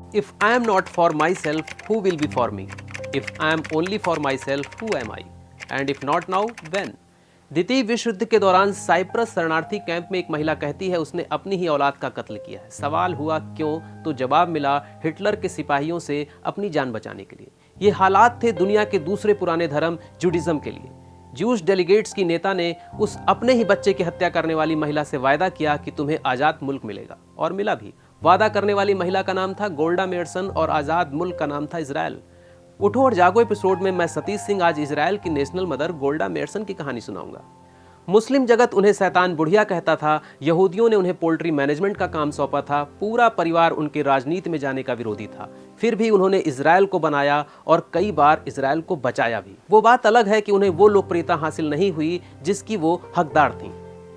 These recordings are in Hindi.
If I am not for myself, who will be for me? If I am only for myself, who am I? And if not now, when? द्वितीय विश्व युद्ध के दौरान साइप्रस शरणार्थी कैंप में एक महिला कहती है उसने अपनी ही औलाद का कत्ल किया है। सवाल हुआ क्यों, तो जवाब मिला हिटलर के सिपाहियों से अपनी जान बचाने के लिए। ये हालात थे दुनिया के दूसरे पुराने धर्म जुडिज्म के लिए। ज्यूश डेलीगेट्स की नेता ने उस अपने ही बच्चे की हत्या करने वाली महिला से वायदा किया कि तुम्हें आज़ाद मुल्क मिलेगा, और मिला भी। वादा करने वाली महिला का नाम था गोल्डा मेयरसन और आज़ाद मुल्क का नाम था इजराइल। उठो और जागो एपिसोड में मैं सतीश सिंह आज इजराइल की नेशनल मदर गोल्डा मेयरसन की कहानी सुनाऊंगा। मुस्लिम जगत उन्हें शैतान बुढ़िया कहता था, यहूदियों ने उन्हें पोल्ट्री मैनेजमेंट का काम सौंपा था, पूरा परिवार उनके राजनीति में जाने का विरोधी था। फिर भी उन्होंने इजराइल को बनाया और कई बार इजराइल को बचाया भी। वो बात अलग है कि उन्हें वो लोकप्रियता हासिल नहीं हुई जिसकी वो हकदार थीं।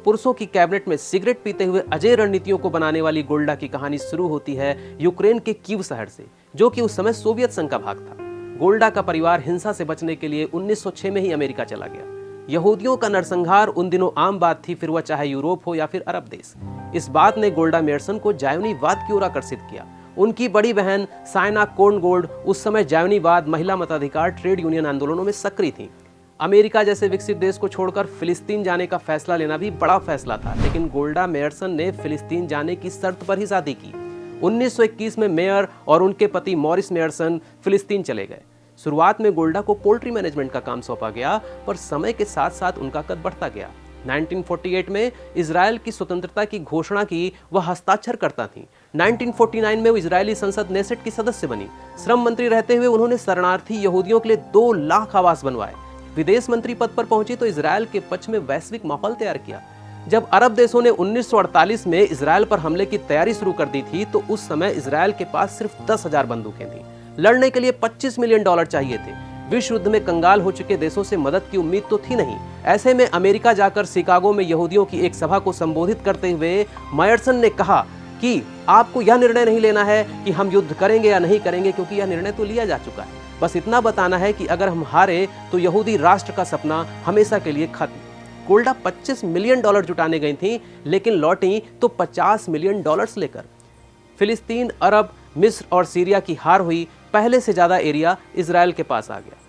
पुरुषों की कैबिनेट में सिगरेट पीते हुए अजय रणनीतियों को बनाने वाली गोल्डा की कहानी शुरू होती है यूक्रेन के कीव शहर से, जो कि उस समय सोवियत संघ का भाग था। गोल्डा का परिवार हिंसा से बचने के लिए 1906 में ही अमेरिका चला गया। यहूदियों का नरसंहार उन दिनों आम बात थी, फिर वह चाहे यूरोप हो या फिर अरब देश। इस बात ने गोल्डा मेयरसन को जायोनीवाद की ओर आकर्षित किया। उनकी बड़ी बहन साइना कोर्नगोल्ड उस समय जायोनीवाद, महिला मताधिकार, ट्रेड यूनियन आंदोलनों में सक्रिय थी। अमेरिका जैसे विकसित देश को छोड़कर फिलिस्तीन जाने का फैसला लेना भी बड़ा फैसला था, लेकिन गोल्डा मेयरसन ने फिलिस्तीन जाने की शर्त पर ही शादी की। 1921 में मेयर और उनके पति मॉरिस मेयरसन फिलिस्तीन चले गए। शुरुआत में गोल्डा को पोल्ट्री मैनेजमेंट का काम सौंपा गया, पर समय के साथ साथ उनका कद बढ़ता गया। 1948 में इजराइल की स्वतंत्रता की घोषणा की वह हस्ताक्षर करता थी। 1949 में वो इजरायली संसद नेसेट की सदस्य बनी। श्रम मंत्री रहते हुए उन्होंने शरणार्थी यहूदियों के लिए 2 लाख आवास बनवाए। विदेश मंत्री पद पर पहुंची तो इजराइल के पक्ष में वैश्विक माहौल तैयार किया। जब अरब देशों ने 1948 में इजराइल पर हमले की तैयारी शुरू कर दी थी, तो उस समय इजराइल के पास सिर्फ 10,000 बंदूकें थीं। लड़ने के लिए $25 मिलियन चाहिए थे। विश्व युद्ध में कंगाल हो चुके देशों से मदद की उम्मीद तो थी नहीं। ऐसे में अमेरिका जाकर शिकागो में यहूदियों की एक सभा को संबोधित करते हुए मेयरसन ने कहा कि आपको यह निर्णय नहीं लेना है कि हम युद्ध करेंगे या नहीं करेंगे, क्योंकि यह निर्णय तो लिया जा चुका है। बस इतना बताना है कि अगर हम हारे तो यहूदी राष्ट्र का सपना हमेशा के लिए खत्म। गोल्डा $25 मिलियन जुटाने गई थी, लेकिन लौटी तो $50 मिलियन लेकर। फिलिस्तीन, अरब, मिस्र और सीरिया की हार हुई। पहले से ज्यादा एरिया इजराइल के पास आ गया।